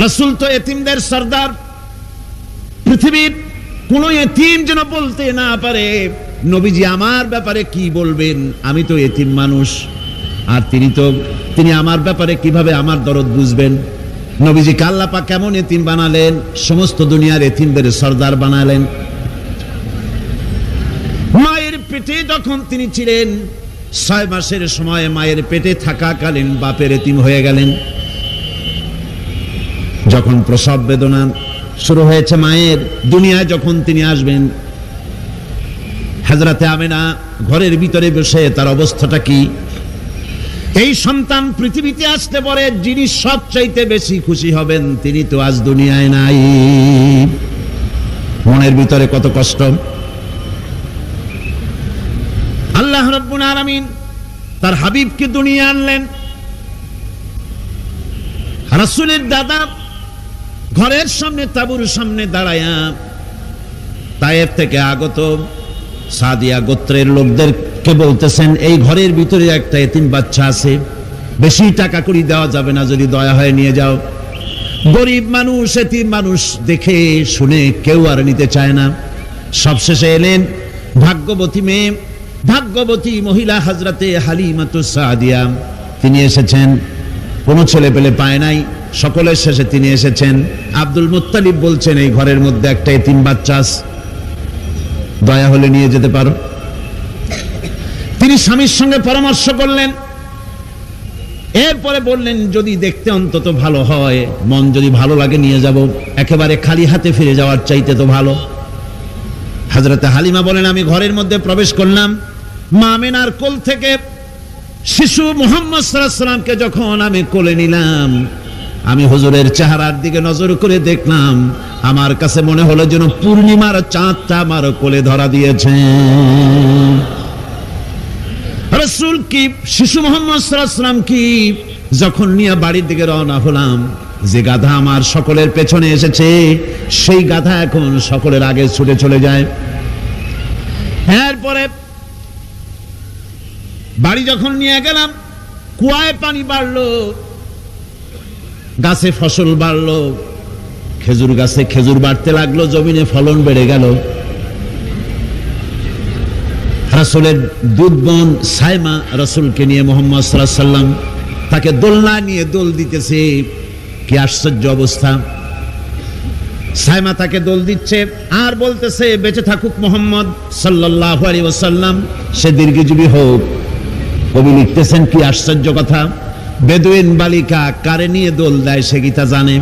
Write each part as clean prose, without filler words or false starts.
রাসূল তো এতিমদের সরদার। পৃথিবীর কোন এতিম যেন বলতে না পারে নবীজি আমার ব্যাপারে কি বলবেন, আমি তো এতিম মানুষ, আর তিনি আমার ব্যাপারে কিভাবে আমার দরদ বুঝবেন। নবীজিকে আল্লাহ পাক কেমন এতিম বানালেন, সমস্ত দুনিয়ার এতিমদের সরদার বানালেন। মায়ের পেটে যখন তিনি ছিলেন, 6 মাসের সময় মায়ের পেটে থাকাকালীন বাপের এতিম হয়ে গেলেন। যখন প্রসব বেদনা শুরু হয়েছে মায়ের, দুনিয়ায় যখন তিনি আসবেন, হযরতে আমেনা ঘরের ভিতরে বসে তার অবস্থাটা কি? এই সন্তান পৃথিবীতে আসতে পরে যিনি সবচাইতে বেশি খুশি হবেন তিনি তো আজ দুনিয়ায় নাই। মনের ভিতরে কত কষ্ট। আল্লাহ রাব্বুল আলামিন তার হাবিবকে দুনিয়া আনলেন। রাসূলের দাদা ঘরের সামনে তাঁবুর সামনে দাঁড়ায়া তায়েফ থেকে আগত সাদিয়া গোত্রের লোকদেরকে বলতেছেন, এই ঘরের ভিতরে একটা এতিম বাচ্চা আছে, বেশি টাকা করি দেওয়া যাবে না, যদি দয়া হয় নিয়ে যাও। গরিব মানুষ, এতিম মানুষ দেখে শুনে কেউ আর নিতে চায় না। সবশেষে এলেন ভাগ্যবতী মেয়ে, ভাগ্যবতী মহিলা হযরতে হালিমাতুস সাদিয়া। তিনি এসেছেন, কোনো ছেলে পেলে পায় নাই, সকলের শেষে তিনি এসেছেন। আব্দুল মুত্তালিব বলছেন, এই ঘরের মধ্যে একটা এতিম বাচ্চা আছে, দয়া হলে নিয়ে যেতে পারো। তিনি স্বামীর সঙ্গে পরামর্শ করলেন, এরপরে বললেন যদি দেখতে অন্তত ভালো হয়, মন যদি ভালো লাগে নিয়ে যাব, একেবারে খালি হাতে ফিরে যাওয়ার চাইতে তো ভালো। হযরতে হালিমা বলেন, আমি ঘরের মধ্যে প্রবেশ করলাম, মা আমেনার কোল থেকে শিশু মুহাম্মদ সাল্লাল্লাহু আলাইহি ওয়াসাল্লামকে যখন আমি কোলে নিলাম, আমি হুজুরের চেহারার দিকে নজর করে দেখলাম, আমার কাছে মনে হলো যেন পূর্ণিমার চাঁদটা আমার কোলে ধরা দিয়েছে। রাসূল কি শিশু মুহাম্মদ সাল্লাল্লাহু আলাইহি ওয়াসাল্লাম কি যখন নিয়ে বাড়ির দিকে রওনা হলাম, যে গাধা আমার সকলের পেছনে এসেছে সেই গাধা এখন সকলের আগে ছুটে চলে যায়। এরপরে বাড়ি যখন নিয়ে গেলাম, কুয়ায় পানি বাড়লো, গাছে ফসল বাড়লো, খেজুর গাছে খেজুর বাড়তে লাগলো, জমিনে ফলন বেড়ে গেল। রাসূলের দুধ বোন সাইমা রাসূলকে নিয়ে মুহাম্মদ সাল্লাল্লাহু আলাইহি ওয়াসাল্লাম তাকে দোলনা নিয়ে দোল দিতেছে। কি আশ্চর্য অবস্থা! সাইমা তাকে দোল দিচ্ছে আর বলতেছে, বেঁচে থাকুক মুহাম্মদ সাল্লাল্লাহু আলাইহি ওয়াসাল্লাম, সে দীর্ঘজীবী হোক। কবি লিখতেছেন, কি আশ্চর্য কথা! বেদুইন বালিকা কারে নিয়ে দোল দেয় সে কি তা জানে?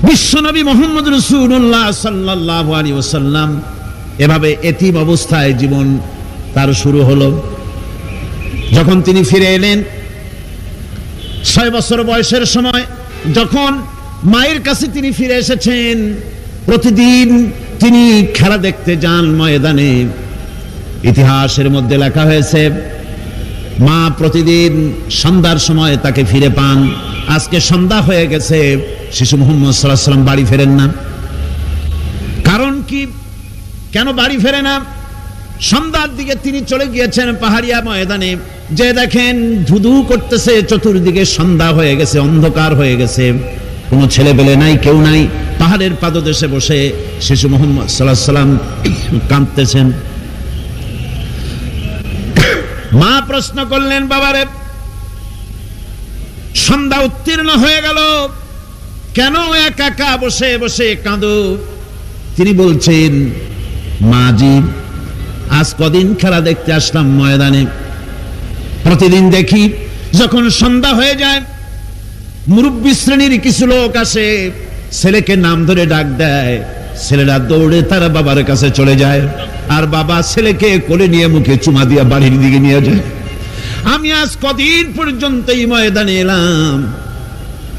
বিশ্বনবী মুহাম্মদ রাসূলুল্লাহ সাল্লাল্লাহু আলাইহি ওয়াসাল্লাম এভাবে এতিম অবস্থায় জীবন তার শুরু হলো। যখন তিনি ফিরে এলেন 6 বছর বয়সের সময়, যখন মায়ের কাছে তিনি ফিরে এসেছেন, প্রতিদিন তিনি খেলা দেখতে যান ময়দানে। ইতিহাসের মধ্যে লেখা হয়েছে, মা প্রতিদিন সন্ধ্যার সময় তাকে ফিরে পান। আজকে সন্ধ্যা হয়ে গেছে, শিশু মুহাম্মদ সাল্লাল্লাহু আলাইহি ওয়াসাল্লাম বাড়ি ফেরেন না। কারণ কি, কেন বাড়ি ফেরে না? সন্ধ্যার দিকে তিনি চলে গিয়েছেন পাহাড়িয়া ময়দানে, যে দেখেন ধুধু করতেছে চতুর্দিকে, সন্ধ্যা হয়ে গেছে, অন্ধকার হয়ে গেছে, কোনো ছেলে পেলে নাই, কেউ নাই। পাহাড়ের পাদদেশে বসে শিশু মুহাম্মদ সাল্লাল্লাহু আলাইহি ওয়াসাল্লাম কাঁদতেছেন। মা প্রশ্ন করলেন, বাবারে সন্ধ্যা উত্তীর্ণ হয়ে গেল, কেন একা একা বসে বসে কাঁদো? তিনি বলছেন, মাজি আজ কদিন খেলা দেখতে আসলাম ময়দানে, প্রতিদিন দেখি যখন সন্ধ্যা হয়ে যায় মুরব্বী শ্রেণীর কিছু লোক আসে, ছেলেকে নাম ধরে ডাক দেয়, ছেলেরা দৌড়ে তারা বাবার কাছে চলে যায়, আর বাবা ছেলেকে কোলে নিয়ে মুখে চুমা দিয়ে বাড়ির দিকে নিয়ে যায়। আমি আজ কদিন পর্যন্ত এই ময়দানে এলাম,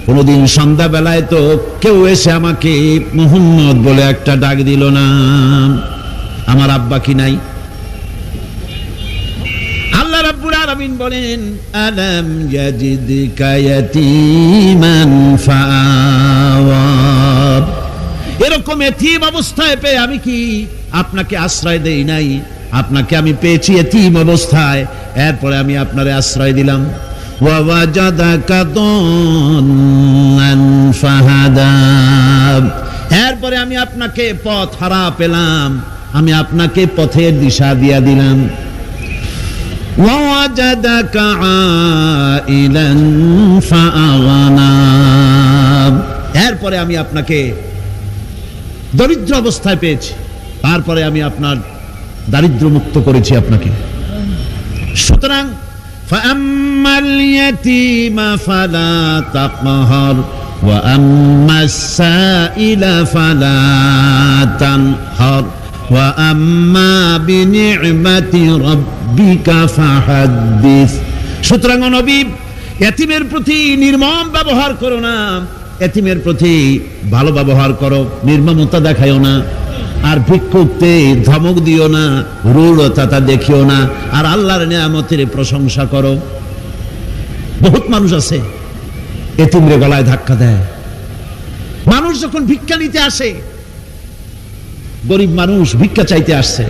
কোনদিন সন্ধ্যা বেলায় তো কেউ এসে আমাকে মুহাম্মদ বলে একটা ডাক দিল না। আমার আব্বা কি নাই? আল্লাহ রাব্বুল আলামিন বলেন, আলাম ইয়াজিদকা ইয়াতীমান ফাআওয়া। এরকম এতিম অবস্থায় পেয়ে আমি কি আপনাকে আশ্রয় দেই নাই? আপনাকে আমি পেয়েছি এতিম অবস্থায়, এরপরে আমি আপনারে আশ্রয় দিলাম। ওয়াজাদাকা দাল্লান আমি আপনাকে পথ হারা পেলাম, আমি আপনাকে পথের দিশা দিয়া দিলাম। ওয়াজাদাকা আইলান ফাআগনা, এরপরে আমি আপনাকে দরিদ্র অবস্থায় পেয়েছি, তারপরে আমি আপনার দারিদ্র মুক্ত করেছি আপনাকে। সুতরাং ফাআম্মাল ইয়াতীমা ফালা তাকহার ওয়া আম্মাস সাইলা ফালা তানহার ওয়া আম্মা বিনি'মাতি রাব্বিকা ফাহাদ্দিস। সুতরাং নবী, এতিমের প্রতি নির্মম ব্যবহার করো না, এতিমের প্রতি ভালো ব্যবহার করো, নির্মমতা দেখায়ও না। আর ভিক্ষুককে ধমক দিও না, রূঢ়তা দেখিও না, আর আল্লাহর নিয়ামতের প্রশংসা করো। বহুত মানুষ আছে এতিমরে গলায় ধাক্কা দেয়। মানুষ যখন ভিক্ষা নিতে আসে, গরিব মানুষ ভিক্ষা চাইতে আসছে,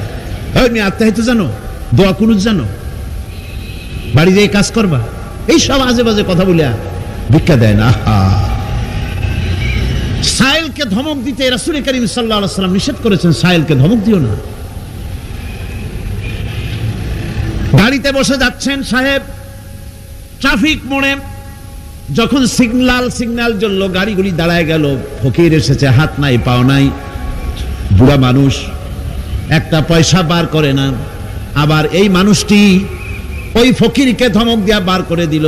আমি আত্মাহিত জানো, দোয়া কুনুত জানো, বাড়ি যেয়ে কাজ করবা, এই সব আজে বাজে কথা বলে ভিক্ষা দেয় না। সাইলকে ধমক দিতে রাসূল করিম সাল্লাল্লাহু আলাইহি ওয়াসাল্লাম নিষেধ করেছেন, সাইলকে ধমক দিও না। গাড়িতে বসে যাচ্ছেন সাহেব, ট্রাফিক মোড়ে যখন সিগন্যাল জ্বলল, গাড়িগুলি দাঁড়ায় গেল, ফকির এসেছে, হাত নাই পাও নাই, বুড়া মানুষ, একটা পয়সা বার করে না। আবার এই মানুষটি ওই ফকিরকে ধমক দিয়া বার করে দিল।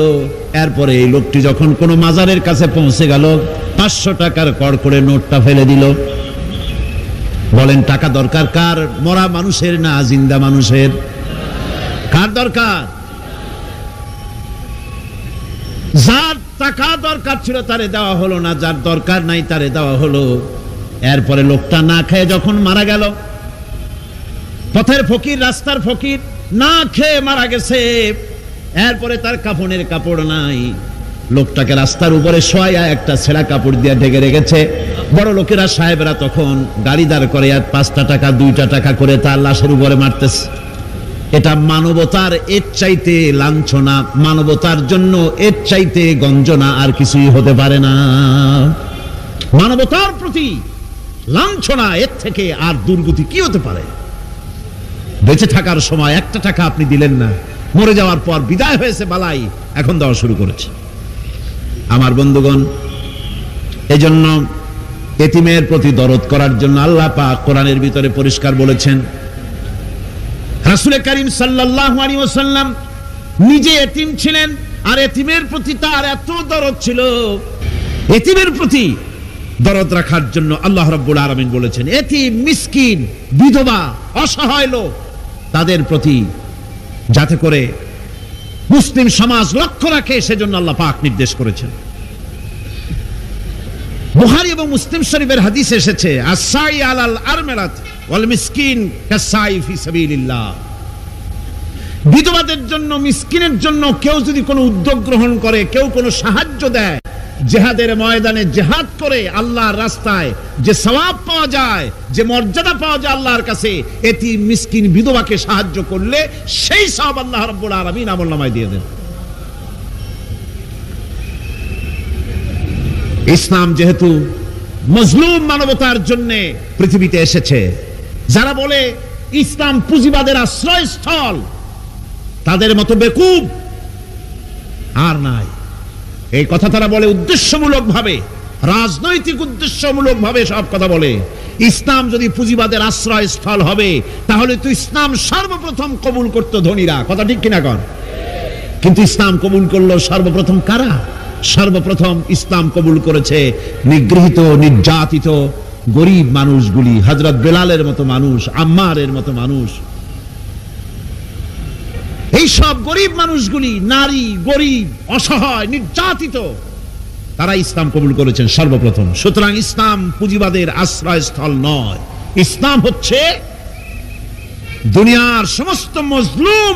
এরপরে এই লোকটি যখন কোনো মাজারের কাছে পৌঁছে গেল, 500 টাকার কড় করে নোটটা ফেলে দিল। বলেন টাকা দরকার কার? মরা মানুষের না জিন্দা মানুষের? কার দরকার? যার টাকা দরকার ছিল তারে দেওয়া হলো না, যার দরকার নাই তারে দেওয়া হলো। এরপরে লোকটা না খেয়ে যখন মারা গেল, পথের ফকির, রাস্তার ফকির, না খেয়ে মারা গেছে। এরপরে তার কাফনের কাপড় নাই, লোকটাকে রাস্তার উপরে শোয়া একটা ছেঁড়া কাপড় দিয়ে ঢেকে রেখেছে। বড় লোকেরা, সাহেবরা তখন গাড়ি দাঁড় করে আর 5টা টাকা 2টা টাকা করে তার লাশের উপরে মারতেছে। এটা মানবতার এর চাইতে লাঞ্ছনা, মানবতার জন্য এর চাইতে গঞ্জনা আর কিছুই হতে পারে না। মানবতার প্রতি লাঞ্ছনা, এর থেকে আর দুর্গতি কি হতে পারে? বেঁচে থাকার সময় 1টা টাকা আপনি দিলেন না, মরে যাওয়ার পর বিদায় হয়েছে বালাই, এখন দেওয়া শুরু করেছে। আমার বন্ধুগণ, এজন্য এতিমের প্রতি দরদ করার জন্য আল্লাহ পাক কোরআনের ভিতরে পরিষ্কার বলেছেন। রাসূল করিম সাল্লাল্লাহু আলাইহি ওয়াসাল্লাম নিজে এতিম ছিলেন, আর এতিমের প্রতি তার এত দরদ ছিল। এতিমের প্রতি দরদ রাখার জন্য আল্লাহ রাব্বুল আলামিন বলেছেন, এতিম, মিসকিন, বিধবা, অসহায় লোক, তাদের প্রতি যাতে করে মুসলিম সমাজ লক্ষ্য রাখে, সেজন্য আল্লাহ পাক নির্দেশ করেছেন। বুখারী এবং মুসলিম শরীফের হাদিস এসেছে, আস-সাই আলাল আরমালাত ওয়াল মিসকিন কাস-সাই ফি সাবিলিল্লাহ। বিধবাদের জন্য, মিসকিনের জন্য কেউ যদি কোনো উদ্যোগ গ্রহণ করে, কেউ কোনো সাহায্য দেয়, জিহাদের ময়দানে জিহাদ করে আল্লাহর রাস্তায় যে সওয়াব পাওয়া যায়, যে মর্যাদা পাওয়া যায় আল্লাহর কাছে, এতিম, মিসকিন, বিধবাকে সাহায্য করলে সেই সওয়াব আল্লাহ রাব্বুল আলামিন আমলনামায় দিয়ে দেন। ইসলাম যেহেতু মজলুম মানবতার জন্য পৃথিবীতে এসেছে, যারা বলে ইসলাম পুঁজিবাদের আশ্রয়স্থল, তাদের মতো বেকুব আর নাই। এই কথা তারা বলে উদ্দেশ্যমূলক ভাবে, রাজনৈতিক উদ্দেশ্যমূলক ভাবে সব কথা বলে। ইসলাম যদি পুঁজিবাদের আশ্রয়স্থল হবে, তাহলে তো ইসলাম সর্বপ্রথম কবুল করতো ধনীরা, কথা ঠিক কিনা কর? কিন্তু ইসলাম কবুল করলো সর্বপ্রথম কারা? সর্বপ্রথম ইসলাম কবুল করেছে নিগৃহীত, নির্যাতিত গরিব মানুষগুলি, হযরত বেলালের মতো মানুষ, আম্মারের মতো মানুষ। এই সব গরিব মানুষগুলি, নারী, গরিব, অসহায়, নির্যাতিত, তারা ইসলাম কবুল করেছেন সর্বপ্রথম। সুতরাং ইসলাম পুঁজিবাদের আশ্রয়স্থল নয়, ইসলাম হচ্ছে দুনিয়ার সমস্ত মজলুম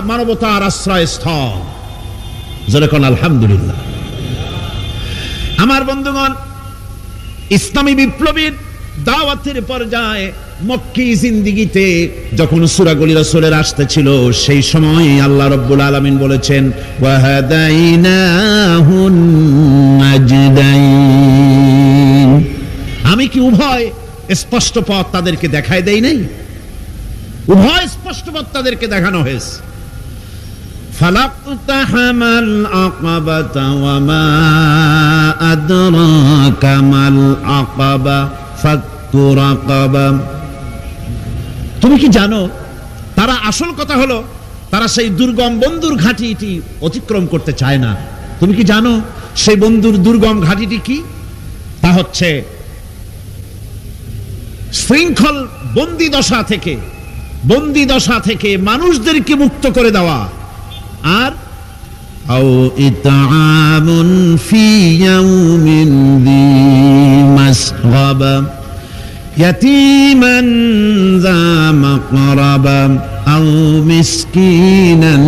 মানবতার আশ্রয়স্থল। যেরকম আলহামদুলিল্লাহ। আমার বন্ধুগণ, ইসলামী বিপ্লবীর দাওয়াতের পর্যায়ে মক্কি জিন্দেগিতে যখন সূরাগুলি রাসূলের আসতেছিল, সেই সময় আল্লাহ রাব্বুল আলামিন বলেছেন, ওয়া হাদাইনাহুন নাজদাইন। আমি কি উভয় স্পষ্ট পথ তাদেরকে দেখায় দেয় নাই? উভয় স্পষ্ট পথ তাদেরকে দেখানো হয়েছে। ফালাকতাহামাল আকাবাতা ওয়া মা আদরাকা মাল আকাবা ফাক্কু রাকাবা। তুমি কি জানো, তারা আসল কথা হলো তারা সেই দুর্গম বন্ধুর ঘাঁটিটি অতিক্রম করতে চায় না। তুমি কি জানো সেই বন্ধুর দুর্গম ঘাঁটিটি কি? তা হচ্ছে শৃঙ্খল বন্দি দশা থেকে মানুষদেরকে মুক্ত করে দেওয়া, আর আও ইতআমুন ফি ইয়াউমিন যী মাসগাবা ইয়াতীমান যা মাকরাবা আও মিসকিনান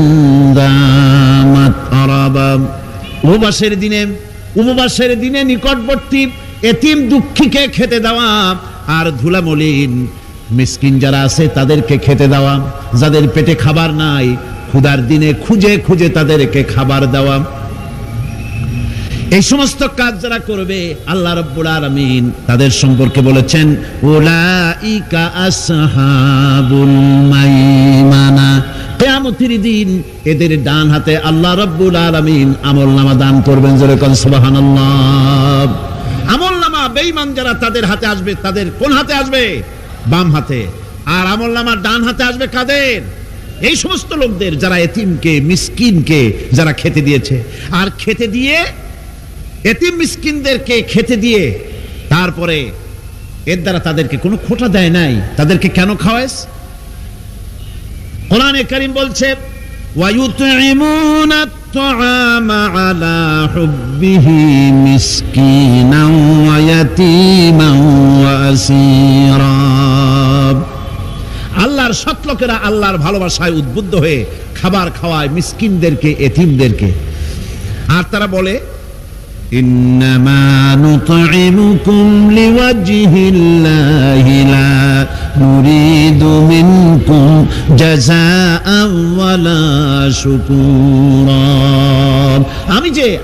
যা মাতরাবা। উপবাসের দিনে নিকটবর্তী এতিম দুঃখীকে খেতে দেওয়া, আর ধুলামলিন মিসকিন যারা আছে তাদেরকে খেতে দেওয়া, যাদের পেটে খাবার নাই ক্ষুধার দিনে খুঁজে খুঁজে তাদেরকে খাবার দেওয়া। এই সমস্ত কাজ যারা করবে আল্লাহ রাব্বুল আলামিন তাদের সম্পর্কে বলেছেন উলাইকা আসহাবুল মাইমানা। কিয়ামতের দিন এদের ডান হাতে আল্লাহ রাব্বুল আলামিন আমলনামা দান করবেন। জোরে কোন সুবহানাল্লাহ। আমলনামা বেঈমান যারা তাদের হাতে আসবে, তাদের কোন হাতে আসবে? বাম হাতে। আর আমলনামা ডান হাতে আসবে কাদের? এই সমস্ত লোকদের যারা এতিমকে মিসকিনকে যারা খেতে দিয়েছে, আর খেতে দিয়ে এতিম মিসকিনদেরকে খেতে দিয়ে তারপরে এর দ্বারা তাদেরকে কোনো খোঁটা দেয় নাই। তাদেরকে কেন খাওয়াস? কোরআনে কারীম বলছে ওয়ায়ুতঈমুনা আত-তাআমা আলা হুব্বিহি মিসকিনান ওয়া ইয়াতীমান ওয়া আসীরা। আল্লাহর সৎ লোকেরা আল্লাহর ভালোবাসায় উদ্বুদ্ধ হয়ে খাবার খাওয়ায় মিসকিনদেরকে, এতিমদেরকে। আর তারা বলে ইন্নামা নুতঈমুকুম লিওয়াজহিল্লাহি লা নুরিদু মিনকুম জাযাআন ওয়ালা শুকুরা।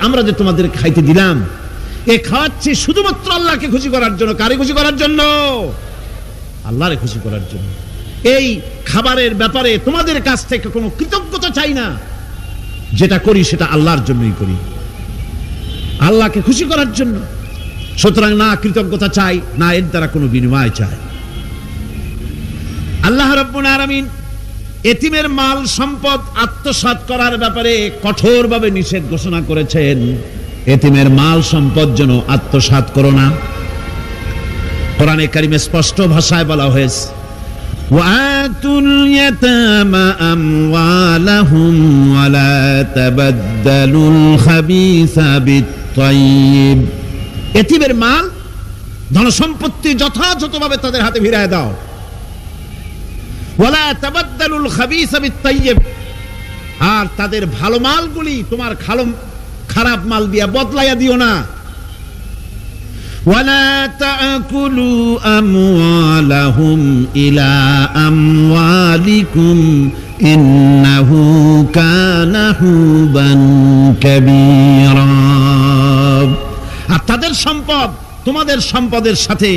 আমরা যে তোমাদের খাইতে দিলাম, এ খাওয়াচ্ছি শুধুমাত্র আল্লাহকে খুশি করার জন্য। কারে খুশি করার জন্য? আল্লাহরে খুশি করার জন্য। এই খাবারের ব্যাপারে তোমাদের কাছ থেকে কোনো কৃতজ্ঞতা চাই না। যেটা করি সেটা আল্লাহর জন্যই করি, আল্লাহকে খুশি করার জন্য। সুতরাং না কৃতজ্ঞতা চাই, না এর দ্বারা কোনো বিনিময় চাই। আল্লাহ রাব্বুল আলামিন এতিমের মাল সম্পদ আত্মসাৎ করার ব্যাপারে কঠোরভাবে নিষেধ ঘোষণা করেছেন। এতিমের মাল সম্পদ যেন আত্মসাৎ করো না। কোরআনে কারিমে স্পষ্ট ভাষায় বলা হয়েছে ওয়াতুল ইয়াতামা আমওয়ালাহুম ওয়া লা তাবাদদালুল খাবিসা বিত-তাইয়্যিব। এতিমের মাল ধন সম্পত্তি যথাযথভাবে তাদের হাতে ফিরিয়ে দাও। ওয়া লা তাবাদদালুল খাবিসা বিত-তাইয়্যিব। আর তাদের ভালো মালগুলি তোমার খারাপ মাল দিয়া বদলাইয়া দিও না। ولا تأكلوا أموالهم إلى أموالكم إنه كان حوبا كبيرا। আর তাদের সম্পদ তোমাদের সম্পদের সাথে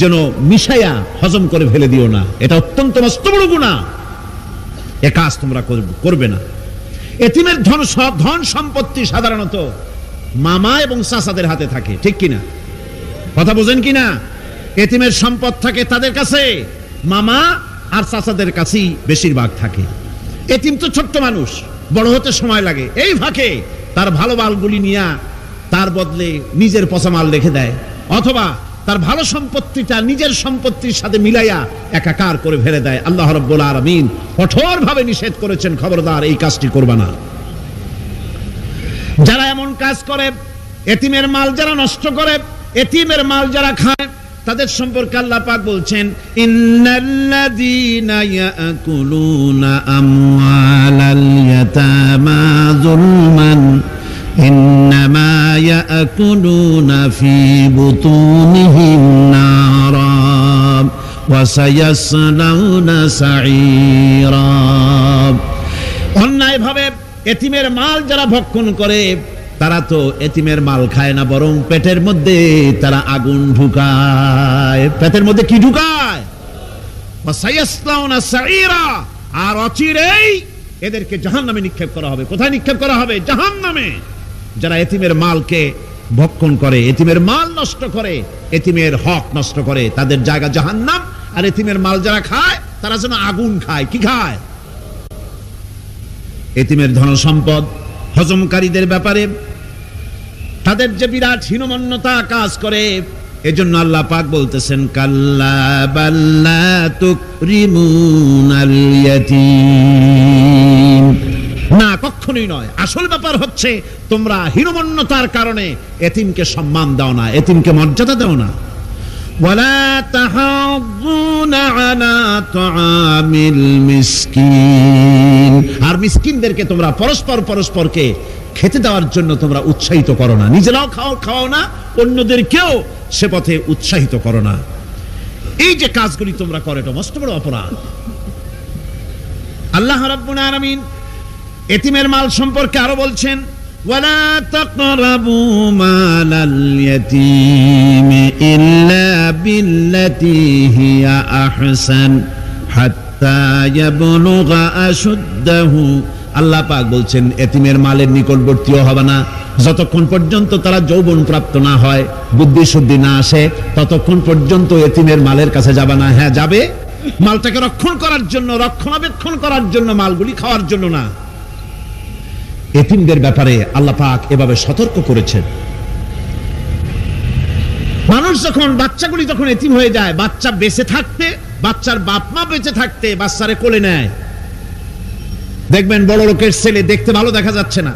যেন মিশাইয়া হজম করে ফেলে দিও না। এটা অত্যন্ত মস্ত বড় গুনাহ। এ কাজ তোমরা করবে না। এতিমের ধন সম্পত্তি সাধারণত মামা এবং চাচাদের হাতে থাকে, ঠিক কিনা? কথা বোঝেন কিনা? এতিমের সম্পদ থাকে তাদের কাছে, মামা আর চাচাদের কাছেই বেশিরভাগ থাকে। এতিম তো ছোট্ট মানুষ, বড় হতে সময় লাগে। এই ফাঁকে তার ভালো মালগুলি নিয়ে তার বদলে নিজের পচা মাল রেখে দেয়, অথবা তার ভালো সম্পত্তিটা নিজের সম্পত্তির সাথে মিলাইয়া একাকার করে ফেলে দেয়। আল্লাহ রাব্বুল আলামিন কঠোরভাবে নিষেধ করেছেন, খবরদার এই কাজটি করবা না। যারা এমন কাজ করে, এতিমের মাল যারা নষ্ট করে, এতিমের মাল যারা খায়, তাদের সম্পর্কে আল্লাহ পাক বলছেন ইন্নাল্লাযীনা ইয়াকুলুনা আমওয়ালাল ইয়াতামা যুলমান ইন্নামা ইয়াকুলুনা ফি বুতুনিহিম নারা ওয়া সায়াসলাউনা সাঈরা। অন্যায়ভাবে এতিমের মাল যারা ভক্ষণ করে তারা তো এতিমের মাল খায় না, বরং পেটের মধ্যে তারা আগুন ঢুকায়। পেটের মধ্যে কি ঢুকায়? ওয়াসায়াসলাউনা সাঈরা, আর অচিরেই এদেরকে জাহান্নামে নিক্ষেপ করা হবে। কোথায় নিক্ষেপ করা হবে? জাহান্নামে। যারা এতিমের মালকে ভক্ষণ করে, এতিমের মাল নষ্ট করে, এতিমের হক নষ্ট করে, তাদের জায়গা জাহান্নাম। আর এতিমের মাল যারা খায় তারা যেন আগুন খায়। কি খায়? এতিমের ধন সম্পদ হজমকারীদের ব্যাপারে তাদের যে বিরাট হীনমন্যতা কাজ করে, এজন্য আল্লাহ পাক বলতেছেন কাল্লা বাল্লা তুকরিমুনাল ইয়াতীম। না, কখনোই নয়। আসল ব্যাপার হচ্ছে তোমরা হীনমন্যতার কারণে এতিমকে সম্মান দাও না, এতিমকে মর্যাদা দাও না। ওয়ালা তাহাজ্জুনা আলা তুআমিল মিসকিন, আর মিসকিনদেরকে তোমরা পরস্পরকে খেতে দেওয়ার জন্য তোমরা উৎসাহিত করো না। নিজেরাও খাও না, অন্যদেরকেও সে পথে উৎসাহিত করো না। এই যে কাজগুলি তোমরা করো, এটা মস্ত বড় অপরাধ। আল্লাহ রাব্বুল আলামিন এতিমের মাল সম্পর্কে আরো বলছেন ওয়ালা তাকরাবু মালাল ইয়াতীমি ইল্লা বিল্লাতী হিয়া আহসান হাত্তা ইয়াবলুগা আশুদ্দাহু। আল্লাহ পাক বলছেন এতিমের মালের নিকটবর্তীও হবে না যতক্ষণ পর্যন্ত তারা যৌবন প্রাপ্ত না হয়, বুদ্ধি শুদ্ধি না আসে, ততক্ষণ পর্যন্ত এতিমের মালের কাছে যাবে না। হ্যাঁ যাবে, মালটাকে রক্ষণ করার জন্য, রক্ষণাবেক্ষণ করার জন্য, মালগুলি খাওয়ার জন্য না। এতিমদের ব্যাপারে আল্লাহ পাক এভাবে সতর্ক করেছেন। মানুষ যখন, বাচ্চাগুলি যখন এতিম হয়ে যায়, বাচ্চা বেঁচে থাকতে, বাচ্চার বাপ মা বেঁচে থাকতে বাচ্চারে কোলে নেয়। দেখবেন বড় লোকের ছেলে দেখতে ভালো দেখা যাচ্ছে না,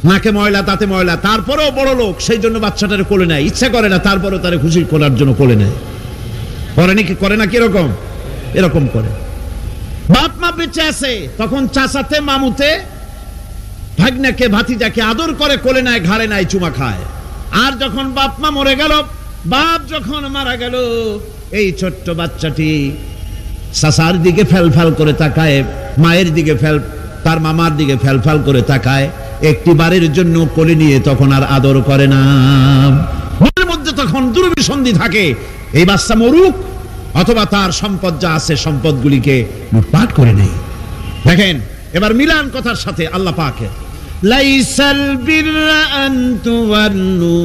নাকে ময়লা তাতে ময়লা, তারপরেও বড় লোক, সেই জন্য বাচ্চাটারে কোলে নেয়। ইচ্ছা করে না, তারপরেও তারে খুশি করার জন্য কোলে নেয়। করে না কিরকম? এরকম করে। বাপ মা বেঁচে আছে তখন চাচাতে মামুতে ভাগ্নাকে ভাতিজাকে আদর করে কোলে নেয়, ঘাড়ে নেয়, চুমা খায়। আর যখন বাপ মা মরে গেল, বাপ যখন মারা গেল, এই ছোট্ট বাচ্চাটি চাচার দিকে ফেলফাল করে তাকায়, মায়ের দিকে তার মামার দিকে ফেলফাল করে তাকায়, একটি বারের জন্য কোলে নিয়ে তখন আর আদর করে না। মনের মধ্যে তখন দুর্বিসন্ধি থাকে, এই বাচ্চা মরুক অথবা তার সম্পদ যা আছে সম্পদগুলিকে লুটপাট করে নেই। দেখেন এবার মিলান কথার সাথে আল্লাহ পাকের লাইসাল বিররা আন তুওয়াল্লু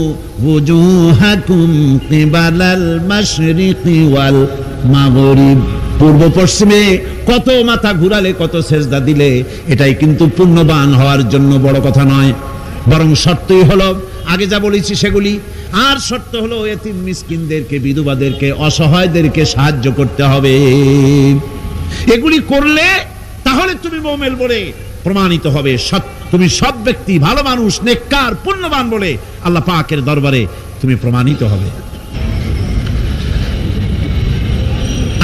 ওয়ুজুহাকুম কিবালাল মাশরিকি ওয়াল মাগরিব। পূর্ব পশ্চিমে কত মাথা ঘুরালে, কত সেজদা দিলে, এটাই কিন্তু পুণ্যবান হওয়ার জন্য বড় কথা নয়। বরং শর্তই হলো আগে যা বলেছি সেগুলি, আর শর্ত হলো এতিম মিসকিনদেরকে, বিধবাদেরকে, অসহায়দেরকে সাহায্য করতে হবে। এগুলি করলে তাহলে তুমি মুমিন বলে প্রমাণিত হবে, তুমি সৎ ব্যক্তি, ভালো মানুষ, নেককার, পুণ্যবান বলে আল্লাহ পাকের দরবারে তুমি প্রমাণিত হবে।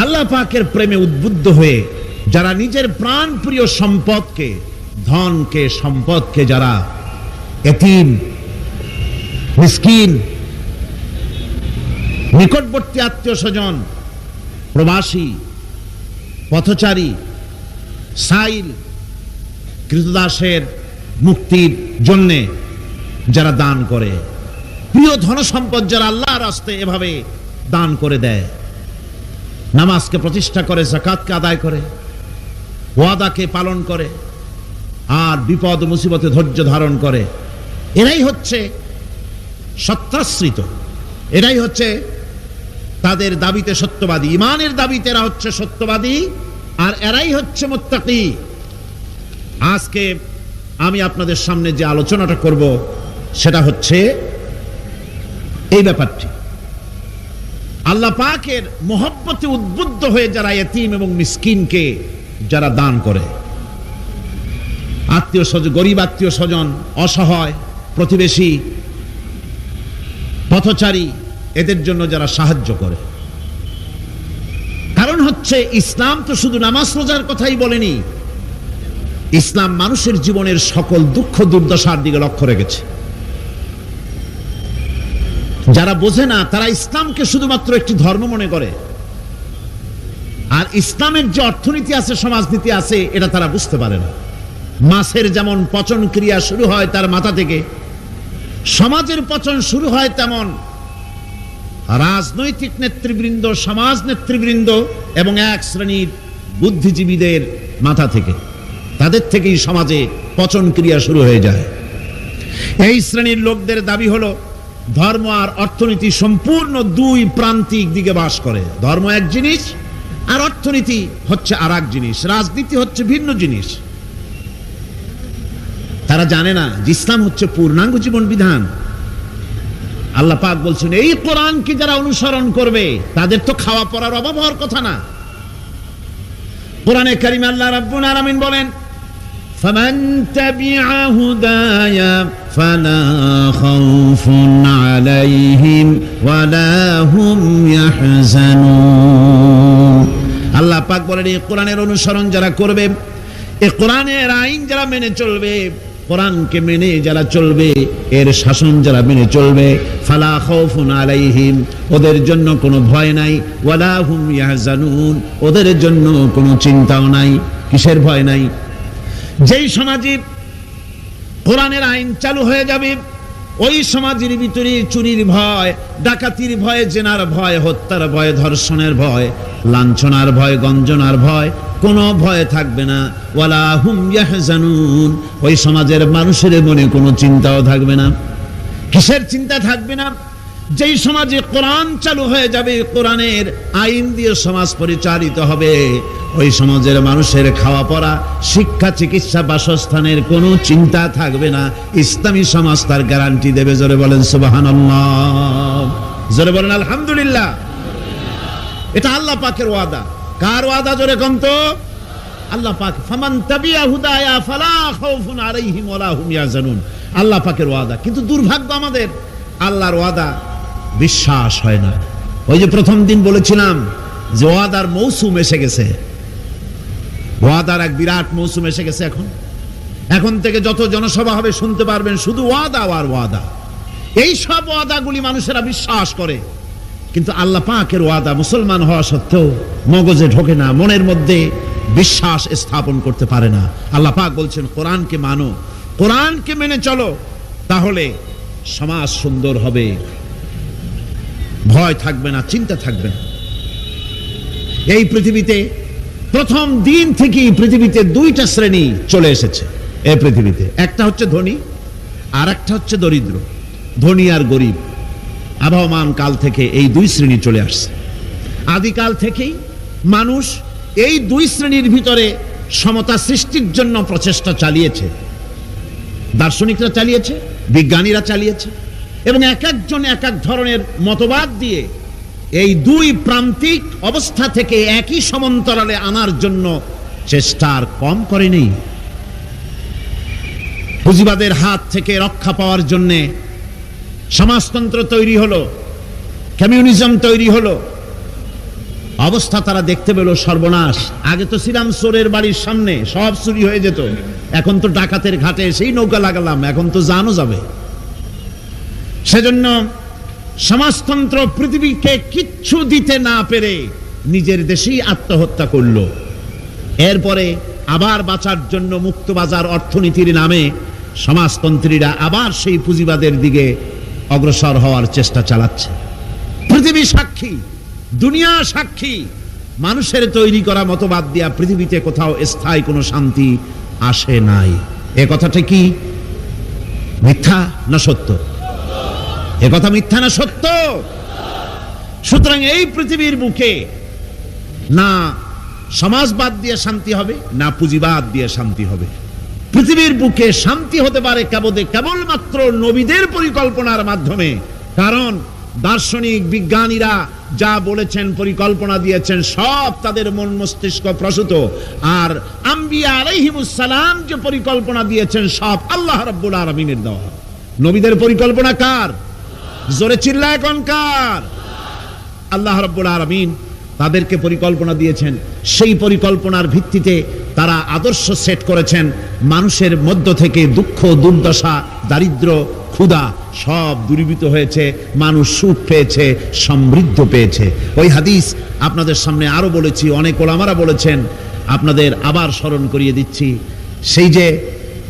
আল্লাহ পাকের প্রেমে উদ্বুদ্ধ হয়ে যারা নিজের প্রাণ প্রিয় সম্পদকে, ধনকে, সম্পদকে যারা এতিম, মিসকিন, নিকটবর্তী আত্মীয় স্বজন, প্রবাসী, পথচারী, সাইল, কৃতদাসের মুক্তির জন্য যারা দান করে, প্রিয় ধন সম্পদ যারা আল্লাহর রাস্তায় এভাবে দান করে দেয়, নামাজকে প্রতিষ্ঠা করে, যাকাতকে আদায় করে, ওয়াদাকে পালন করে, আর বিপদ মুসিবতে ধৈর্য ধারণ করে, এরাই হচ্ছে সত্যাশ্রিত, এরাই হচ্ছে তাদের দাবিতে সত্যবাদী, ইমানের দাবিতে এরা হচ্ছে সত্যবাদী, আর এরাই হচ্ছে মুত্তাকি। আজকে আমি আপনাদের সামনে যে আলোচনাটা করব সেটা হচ্ছে এই ব্যাপারটি। আল্লাহ পাকের মহব্বতে উদ্বুদ্ধ হয়ে যারা এতিম এবং মিসকিনকে যারা দান করে, আত্মীয় স্বজন, গরিব আত্মীয় স্বজন, অসহায় প্রতিবেশী, পথচারী, এদের জন্য যারা সাহায্য করে। কারণ হচ্ছে ইসলাম তো শুধু নামাজ রোজার কথাই বলেনি, ইসলাম মানুষের জীবনের সকল দুঃখ দুর্দশার দিকে লক্ষ্য রেখেছে। যারা বোঝে না তারা ইসলামকে শুধুমাত্র একটি ধর্ম মনে করে, আর ইসলামের যে অর্থনীতি আছে, সমাজনীতি আছে, এটা তারা বুঝতে পারে না। মাছের যেমন পচন ক্রিয়া শুরু হয় তার মাথা থেকে, সমাজের পতন শুরু হয় তেমন রাজনৈতিক নেতৃবৃন্দ, সমাজ নেতৃবৃন্দ এবং এক শ্রেণীর বুদ্ধিজীবীদের মাথা থেকে, তাদের থেকেই সমাজে পচন ক্রিয়া শুরু হয়ে যায়। এই শ্রেণীর লোকদের দাবি হলো ধর্ম আর অর্থনীতি সম্পূর্ণ দুই প্রান্তিক দিকে বাস করে। ধর্ম এক জিনিস আর অর্থনীতি হচ্ছে আর এক জিনিস, রাজনীতি হচ্ছে ভিন্ন জিনিস। তারা জানে না যে ইসলাম হচ্ছে পূর্ণাঙ্গ জীবন বিধান। আল্লাহ পাক বলছেন এই কোরআনকে যারা অনুসরণ করবে তাদের তো খাওয়া পড়ার অভাব হওয়ার কথা না। কোরআনে কারিমে আল্লাহ রাব্বুল আলামিন বলেন, ফামান তাবিআ হুদায়া ফালা খাউফুন আলাইহিম ওয়ালা হুম ইয়াহজানুন। আল্লাহ পাক বলেন এই কোরআনের অনুসরণ যারা করবে, এই কোরআনের আইন যারা মেনে চলবে, কোরআনকে মেনে যারা চলবে, এর শাসন যারা মেনে চলবে, ফালা খাউফুন আলাইহিম, ওদের জন্য কোনো ভয় নাই, ওয়ালা হুম ইয়াহজানুন, ওদের জন্য কোনো চিন্তাও নাই। কিসের ভয় নাই? যেই সমাজে কোরআনের আইন চালু হয়ে যাবে, ওই সমাজের ভিতরে চুরির ভয়, ডাকাতির ভয়, জেনার ভয়, হত্যার ভয়, ধর্ষণের ভয়, লাঞ্ছনার ভয়, গঞ্জনার ভয়, কোনো ভয় থাকবে না। ওয়ালা হুম ইয়াহজানুন, ওই সমাজের মানুষের মনে কোনো চিন্তাও থাকবে না। কিসের চিন্তা থাকবে না? যেই সমাজে কোরআন চালু হয়ে যাবে, কোরআনের আইন দিয়ে সমাজ পরিচালিত হবে, ওই সমাজের মানুষের খাওয়া পড়া, শিক্ষা, চিকিৎসা, বাসস্থানের কোনো চিন্তা থাকবে না। ইসলামী সমাজ তার গ্যারান্টি দেবে। জোরে বলেন সুবহানাল্লাহ, জোরে বলেন আলহামদুলিল্লাহ। এটা আল্লাহ পাকের ওয়াদা। কার ওয়াদা? জোরে কোন তো? আল্লাহ পাক। ফামান তাবিআ হুদায়া ফালা খাউফুন আলাইহিম ওয়ালা হুম ইয়াহজানুন, আল্লাহ পাকের ওয়াদা। কিন্তু দুর্ভাগ্য আমাদের, আল্লাহর ওয়াদা বিশ্বাস হয় না। ওই যে প্রথম দিন বলেছিলাম যে ওয়াদার মৌসুম এসে গেছে, ওয়াদার এক বিরাট মৌসুম এসে গেছে। এখন থেকে যত জনসভা হবে শুনতে পারবেন শুধু ওয়াদা আর ওয়াদা। এই সব ওয়াদাগুলি মানুষেরা বিশ্বাস করে, কিন্তু আল্লাহ পাকের ওয়াদা মুসলমান হওয়া সত্ত্বেও মগজে ঢোকে না, মনের মধ্যে বিশ্বাস স্থাপন করতে পারে না। আল্লাহ পাক বলছেন কোরআনকে মানো, কোরআনকে মেনে চলো, তাহলে সমাজ সুন্দর হবে, ভয় থাকবে না, চিন্তা থাকবে না। এই পৃথিবীতে প্রথম দিন থেকেই পৃথিবীতে দুইটা শ্রেণী চলে এসেছে। এই পৃথিবীতে একটা হচ্ছে ধনী আর একটা হচ্ছে দরিদ্র, ধনী আর গরিব। আবহমান কাল থেকে এই দুই শ্রেণী চলে আসছে। আদিকাল থেকেই মানুষ এই দুই শ্রেণীর ভিতরে সমতা সৃষ্টির জন্য প্রচেষ্টা চালিয়েছে। দার্শনিকরা চালিয়েছে, বিজ্ঞানীরা চালিয়েছে, এবং এক একজন এক এক ধরনের মতবাদ দিয়ে এই দুই প্রান্তিক অবস্থা থেকে একই সমান্তরালে আনার জন্য চেষ্টা আর কম করেনি। পুঁজিবাদের হাত থেকে রক্ষা পাওয়ার জন্য সমাজতন্ত্র তৈরি হলো, কমিউনিজম তৈরি হলো। অবস্থা তারা দেখতে পেল সর্বনাশ। আগে তো ছিলাম চোরের বাড়ির সামনে, সব চুরি হয়ে যেত। এখন তো ডাকাতের ঘাটে সেই নৌকা লাগালাম, এখন তো জানো যাবে। সেজন্য সমাজতন্ত্র পৃথিবীকে কিচ্ছু দিতে না পেরে নিজের দেশেই আত্মহত্যা করলো। এরপরে আবার বাঁচার জন্য মুক্তবাজার অর্থনীতির নামে সমাজতন্ত্রীরা আবার সেই পুঁজিবাদের দিকে অগ্রসর হওয়ার চেষ্টা চালাচ্ছে। পৃথিবী সাক্ষী, দুনিয়া সাক্ষী, মানুষের তৈরি করা মতবাদ দিয়া পৃথিবীতে কোথাও স্থায়ী কোনো শান্তি আসে নাই। এ কথাটা কি মিথ্যা না সত্য? এ কথা মিথ্যা না সত্য? সুতরাং এই পৃথিবীর বুকে না সমাজবাদ দিয়ে শান্তি হবে, না পুঁজিবাদ দিয়ে শান্তি হবে। পৃথিবীর বুকে শান্তি হতে পারে কেবলমাত্র নবীদের পরিকল্পনার মাধ্যমে। কারণ দার্শনিক বিজ্ঞানীরা যা বলেছেন, পরিকল্পনা দিয়েছেন, সব তাদের মন মস্তিষ্ক প্রসূত। আর আম্বিয়া আলাইহিমুস সালাম যে পরিকল্পনা দিয়েছেন, সব আল্লাহ রাব্বুল আলামিনের দেওয়া। নবীদের পরিকল্পনা কার? জোরে চিল্লায় কোন কার? আল্লাহ রাব্বুল আলামিন তাদেরকে পরিকল্পনা দিয়েছেন। সেই পরিকল্পনার ভিত্তিতে তারা আদর্শ সেট করেছেন। মানুষের মধ্য থেকে দুঃখ, দুর্দশা, দারিদ্র, ক্ষুধা সব দূরীভূত হয়েছে, মানুষ সুখ পেয়েছে, সমৃদ্ধ পেয়েছে। ওই হাদিস আপনাদের সামনে আরো বলেছি, অনেক ওলামারা বলেছেন, আপনাদের আবার স্মরণ করিয়ে দিচ্ছি। সেই যে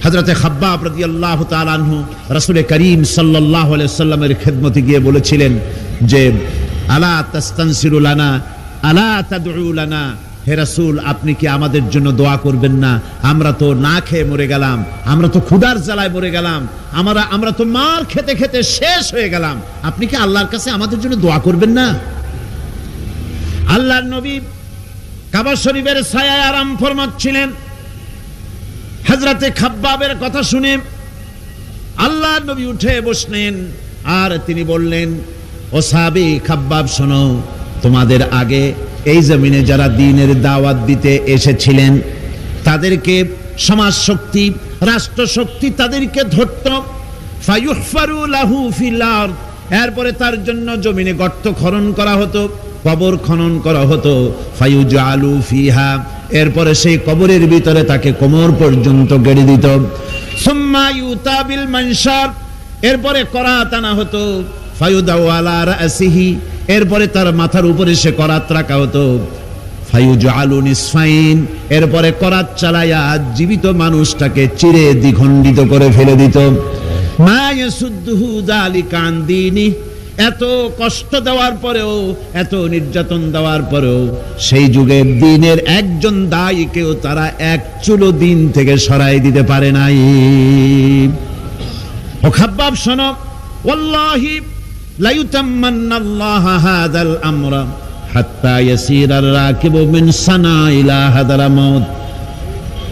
হযরতে খাব্বাব রাদিয়াল্লাহু তাআলা আনহু রাসূল করিম সাল্লাল্লাহু আলাইহি ওয়াসাল্লামের খেদমতে গিয়ে বলেছিলেন যে আলা তাস্তানসিরু লানা আলা তাদউ লানা, হে রাসূল আপনি কি আমাদের জন্য দোয়া করবেন না? আমরা তো না খেয়ে মরে গেলাম, আমরা তো ক্ষুধার জ্বালায় মরে গেলাম, আমরা তো মার খেতে খেতে শেষ হয়ে গেলাম, আপনি কি আল্লাহর কাছে আমাদের জন্য দোয়া করবেন না? আল্লাহর নবী কাবা শরীফের ছায়ায় আরাম ফরমাচ্ছিলেন। হযরতে খাব্বাবের কথা শুনে আল্লাহর নবী উঠে বসলেন আর তিনি বললেন, ও সাহাবী খাব্বাব শোনো, তোমাদের আগে এই জমিনে যারা দ্বীনের দাওয়াত দিতে এসেছিলেন তাদেরকে সমাজ শক্তি, রাষ্ট্র শক্তি তাদেরকে ধরত, ফায়ুহফারু লাহু ফিল আরদ, এরপরে তার জন্য জমিনে গর্ত খনন করা হতো, কবর খনন করা হতো, ফায়ুজআলু ফিহা, এরপরে সেই কবরের ভিতরে তাকে কোমর পর্যন্ত গেড়ে দিত, সুম্মা ইউতা বিল মানশার, এরপরে করাত আনা হতো, ফায়ুদাউ আলা রাসিহি, এরপরে তার মাথার উপরে সে করাত রাখা হতো, ফায়ুজআলু নিসফাইন, এরপরে করাত চালায়া জীবিত মানুষটাকে চিরে দ্বিখণ্ডিত করে ফেলে দিত। মা ইয়াসুদ্দুহু যালিকা আন দীনি, এত কষ্ট দেওয়ার পরেও, এত নির্যাতন দেওয়ার পরেও সেই যুগে দ্বীনের একজন দায়ীকেও তারা এক চুলো দ্বীন থেকে সরাই দিতে পারে নাই। ও খাব্বাব শোনো, ওয়াল্লাহি লা ইউতাম্মান্নাল্লাহু হাযাল আমরা হাত্তা ইয়াসিরার রাকিবু মিন সানা ইলা হাদারামাউত।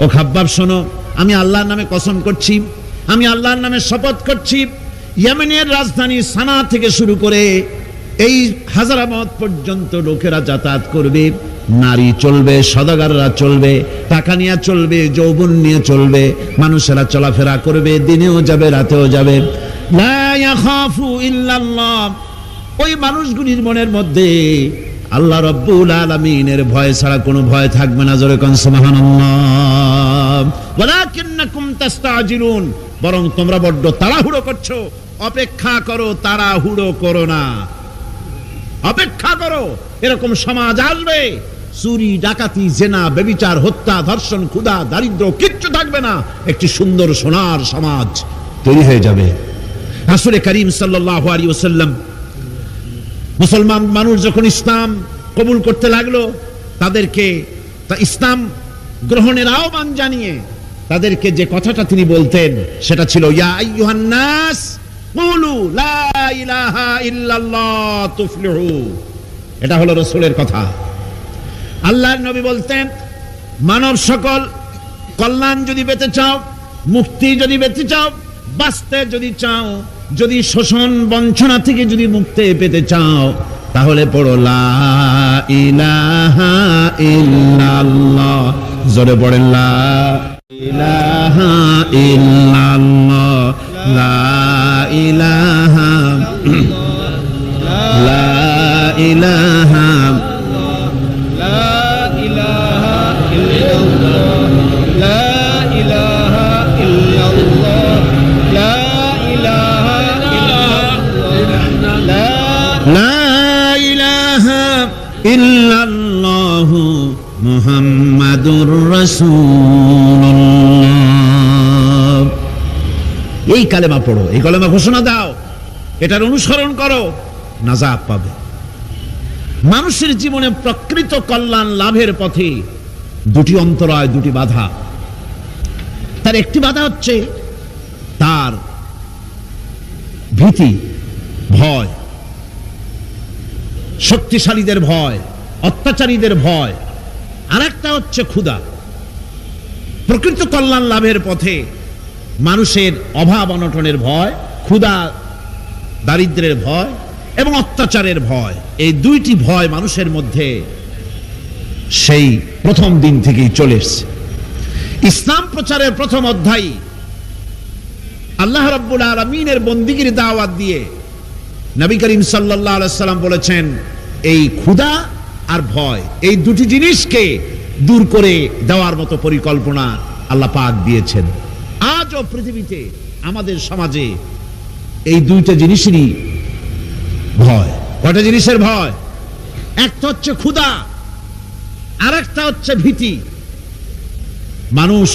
ও খাব্বাব শোনো, আমি আল্লাহর নামে কসম করছি, আমি আল্লাহর নামে শপথ করছি, ইয়েমেনের রাজধানী সানা থেকে শুরু করে এই হাজারামাউত পর্যন্ত লোকেরা যাতায়াত করবে, নারী চলবে, সদাগররা চলবে, টাকা নিয়ে চলবে, যৌবন নিয়ে চলবে, মানুষেরা চলাফেরা করবে, দিনেও যাবে রাতেও যাবে। লা ইয়াখাফু ইল্লাল্লাহ, ওই মানুষগুলির মনের মধ্যে আল্লাহ রাব্বুল আলামিনের ভয় ছাড়া কোনো ভয় থাকবে না। জোরে কোন সুবহানাল্লাহ। ওয়ালাকিন্নাকুম তাস্তাজিলুন, বরং তোমরা বড্ড তাড়াহুড়ো করছো। অপেক্ষা করো, তাড়াহুড়ো করো না, অপেক্ষা করো। এরকম সমাজ আসবে, চুরি, ডাকাতি, জেনা, ব্যভিচার, হত্যা, ধর্ষণ, ক্ষুধা, দারিদ্র কিচ্ছু থাকবে না, একটি সুন্দর সোনার সমাজ তৈরি হয়ে যাবে। রাসূল করিম সাল্লাল্লাহু আলাইহি ওয়াসাল্লাম মুসলমান মানুষ যখন ইসলাম কবুল করতে লাগলো, তাদেরকে ইসলাম গ্রহণের আহ্বান জানিয়ে তাদেরকে যে কথাটা তিনি বলতেন সেটা ছিল, ইয়া আইয়ুহান নাস কুলু লা ইলাহা ইল্লাল্লাহ তুফলিহু। এটা হলো রাসূলের কথা। আল্লাহর নবী বলতেন, মানব সকল কল্যাণ যদি পেতে চাও, মুক্তি যদি পেতে চাও, বাঁচতে যদি চাও, যদি শোষণ বঞ্চনা থেকে যদি মুক্তি পেতে চাও, তাহলে পড়ো লা ইলাহা ইল্লাল্লাহ। জোরে পড়েন লা ইলাহা ইল্লাল্লাহ, লা ইলাহা লা ইলাহা ইল্লাল্লাহু মুহাম্মাদুর রাসূলুল্লাহ। এই কালেমা পড়ো, এই কালেমা ঘোষণা দাও, এটার অনুসরণ করো, নাজাত পাবে। মানুষের জীবনে প্রকৃত কল্যাণ লাভের পথে দুটি অন্তরায়, দুটি বাধা। তার একটি বাধা হচ্ছে তার ভীতি, ভয়, শক্তিশালীদের ভয়, অত্যাচারীদের ভয়। আর একটা হচ্ছে ক্ষুধা। প্রকৃত কল্যাণ লাভের পথে মানুষের অভাব অনটনের ভয়, ক্ষুধা দারিদ্রের ভয় এবং অত্যাচারের ভয়, এই দুইটি ভয় মানুষের মধ্যে সেই প্রথম দিন থেকেই চলে এসেছে। ইসলাম প্রচারের প্রথম অধ্যায় আল্লাহ রাব্বুল আলামিনের বন্দিগির দাওয়াত দিয়ে নবী করিম সাল্লাল্লাহু আলাইহি সাল্লাম বলেছেন, এই ক্ষুধা আর ভয়, এই দুটি জিনিসকে দূর করে দেওয়ার মতো পরিকল্পনা আল্লাহ পাক দিয়েছেন। আজও পৃথিবীতে আমাদের সমাজে এই দুইটা জিনিসেরই ভয়। কয়টা জিনিসের ভয়? একটা হচ্ছে ক্ষুধা, আর একটা হচ্ছে ভীতি। মানুষ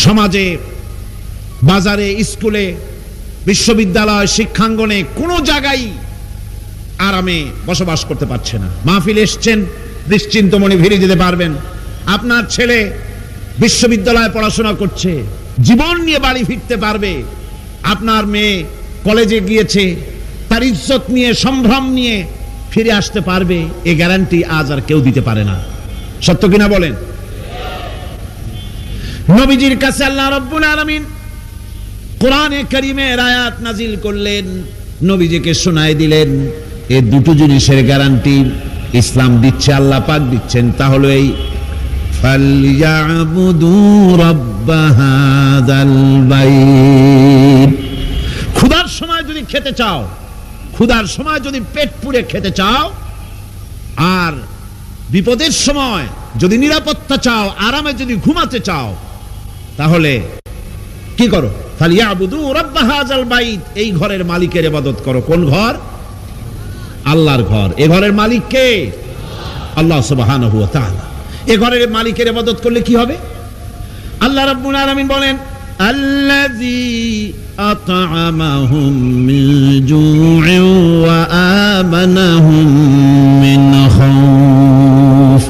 সমাজে, বাজারে, স্কুলে, বিশ্ববিদ্যালয়, শিক্ষাঙ্গনে কোনো জায়গায় আরামে বসবাস করতে পারছে না। মাহফিল এসছেন, নিশ্চিন্ত মনে ফিরে যেতে পারবেন। আপনার ছেলে বিশ্ববিদ্যালয়ে পড়াশোনা করছে, জীবন নিয়ে বাড়ি ফিরতে পারবে। আপনার মেয়ে কলেজে গিয়েছে, তার ইজ্জত নিয়ে, সম্ভ্রম নিয়ে ফিরে আসতে পারবে, এই গ্যারান্টি আজ আর কেউ দিতে পারে না। সত্য কিনা বলেন? নবীজির কাছে আল্লাহ রাব্বুল আলামিন কোরআনে কারীমের আয়াত নাজিল করলেন, নবীজিকে শোনায় দিলেন। এই দুটো জিনিসের গ্যারান্টি ইসলাম দিচ্ছে, আল্লাহ পাক দিচ্ছেন। তা হলো এই ফালইয়াবুদু রাব্ব হাযাল বাইত। ক্ষুধার সময় যদি খেতে চাও, ক্ষুধার সময় যদি পেট পুড়ে খেতে চাও, আর বিপদের সময় যদি নিরাপত্তা চাও, আরামে যদি ঘুমাতে চাও, তাহলে কি করো? ফালইয়াবুদু রাব্ব হাযাল বাইত। এই ঘরের মালিকের ইবাদত করো। কোন ঘর? আল্লাহর ঘর। এই ঘরের মালিক কে? আল্লাহ সুবহানাহু ওয়া তাআলা। এই ঘরের মালিকের ইবাদত করলে কি হবে? আল্লাহ রাব্বুল আলামিন বলেন, আল্লাযী আত'আমাহুম মিন জু'ইন ওয়া আমানাহুম মিন খাউফ।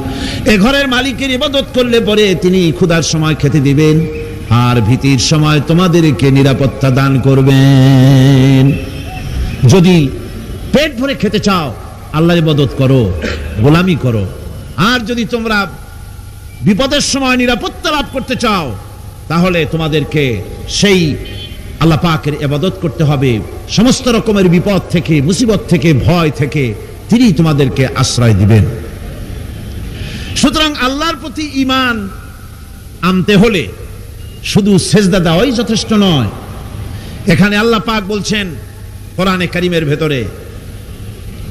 এই ঘরের মালিকের ইবাদত করলে পরে তিনি ক্ষুধার সময় খেতে দিবেন, আর ভীতির সময় তোমাদেরকে নিরাপত্তা দান করবেন। যদি পেট ভরে খেতে চাও, আল্লাহর ইবাদত করো, গোলামি করো। আর যদি তোমরা বিপদের সময় নিরাপত্তা লাভ করতে চাও, তাহলে তোমাদেরকে সেই আল্লাহ পাকের ইবাদত করতে হবে। সমস্ত রকমের বিপদ থেকে, মুসিবত থেকে, ভয় থেকে তিনি তোমাদেরকে আশ্রয় দিবেন। সুতরাং আল্লাহর প্রতি ঈমান আনতে হলে শুধু সেজদা দেওয়াই যথেষ্ট নয়। এখানে আল্লাহ পাক বলছেন কোরআনে কারীমের ভেতরে,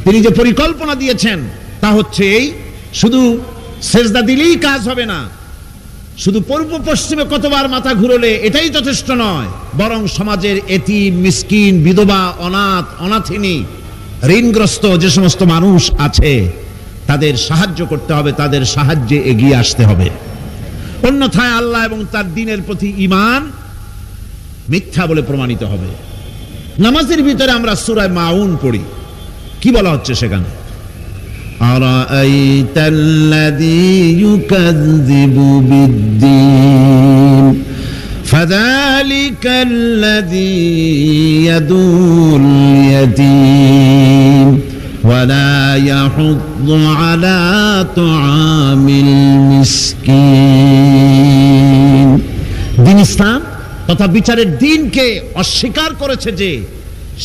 তিনি যে পরিকল্পনা দিয়েছেন তা হচ্ছে এই, শুধু সেজদা দিলেই কাজ হবে না, শুধু পূর্ব পশ্চিমে কতবার মাথা ঘুরলে এটাই যথেষ্ট নয়, বরং সমাজের এতিম, মিসকিন, বিধবা, অনাথ, অনাথিনী, ঋণগ্রস্ত যে সমস্ত মানুষ আছে তাদের সাহায্য করতে হবে, তাদের সাহায্যে এগিয়ে আসতে হবে। অন্যথায় আল্লাহ এবং তার দ্বীনের প্রতি ঈমান মিথ্যা বলে প্রমাণিত হবে। নামাজের ভিতরে আমরা সূরা মাউন পড়ি, কি বলা হচ্ছে সেখানে? আরাআইতাল্লাযী ইউকাযযিবু বিদ্দীন ফাযালিকাল্লাযী ইয়াদুল ইয়াতীম ওয়া লা ইয়াহুদ্দু আলা তুআমিল মিসকিন। দ্বীন ইসলাম তথা বিচারের দ্বীনকে অস্বীকার করেছে যে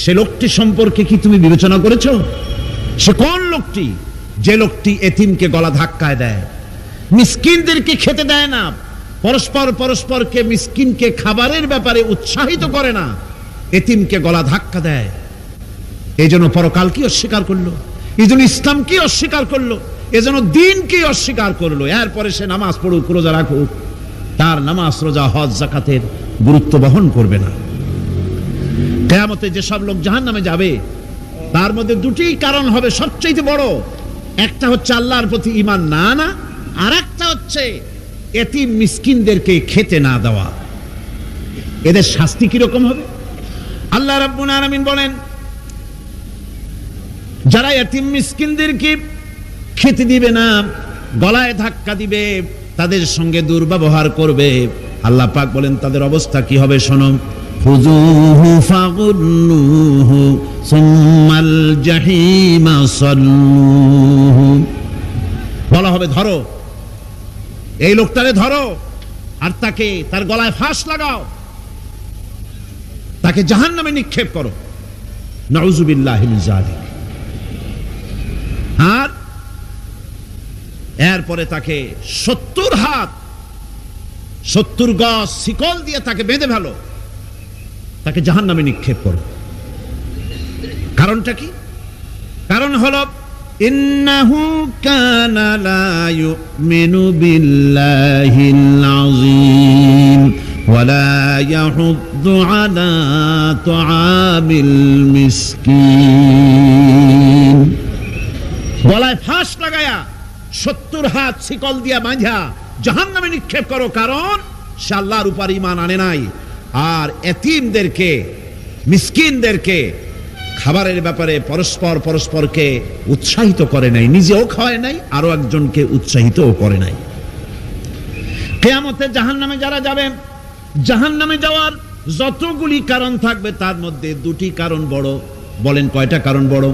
সে লোকটি সম্পর্কে কি তুমি বিবেচনা করেছো? সে কোন লোকটি? যে লোকটি এতিমকে গলা ধাক্কায় দেয়, মিসকিনদেরকে খেতে দেয় না, পরস্পরকে মিসকিনকে খাবারের ব্যাপারে উৎসাহিত করে না, এতিমকে গলা ধাক্কা দেয়। এই জন্য পরকাল কি অস্বীকার করলো, এই জন্য ইসলাম কি অস্বীকার করলো, এই জন্য দ্বীনকে অস্বীকার করলো। এরপরে সে নামাজ পড়ুক, রোজা রাখুক, তার নামাজ, রোজা, হজ, যাকাতের গুরুত্ব বহন করবে না। কিয়ামতে যেসব লোক জাহান্নামে যাবে তার মধ্যে দুটি কারণ হবে সবচেয়ে বড়। একটা হচ্ছে আল্লাহর প্রতি ঈমান না আনা, আর একটা হচ্ছে এতিম মিসকিনদেরকে খেতে না দেওয়া। এদের শাস্তি কিরকম হবে? আল্লাহ রাব্বুল আলামিন বলেন, যারা এতিম মিসকিনদেরকে খেতে দিবে না, গলায় ধাক্কা দিবে, তাদের সঙ্গে দুর্ব্যবহার করবে, আল্লাহ পাক বলেন তাদের অবস্থা কি হবে শোনো। খুযূহু ফাগুল্লুহু সুম্মাল জাহিমা সাল্লুহু। বলা হবে ধরো, এই লোকটারে ধরো, আর তাকে, তার গলায় ফাঁস লাগাও, তাকে জাহান্নামে নিক্ষেপ করো। নাউযুবিল্লাহি মিন যালিক। আর এরপরে তাকে 70 হাত 70 গজ শিকল দিয়ে তাকে বেঁধে ফেলো, তাকে জাহান্নামে নিক্ষেপ করো। কারণটা কি? কারণ হলো ইন্নাহু কানা লা ইউমিনু বিল্লাহিল আযীম ওয়া লা ইয়াহুদ্দু আলা তুআমিল মিসকিন। গলায় ফাঁস লাগায়া 70 হাত শিকল দিয়া বাঁধা জাহান্নামে নিক্ষেপ করো। কারণ সে আল্লাহর উপর ঈমান আনে নাই, আর এতিমদেরকে, মিসকিনদেরকে খাবারের ব্যাপারে পরস্পরকে উৎসাহিত করে নাই, নিজেও খাওয়ায় নাই, আরো একজনকে উৎসাহিতও করে নাই। কিয়ামতে জাহান্নামে যারা যাবে, জাহান্নামে যাওয়ার যতগুলি কারণ থাকবে তার মধ্যে দুটি কারণ বড়। বলেন কয়টা কারণ বড়?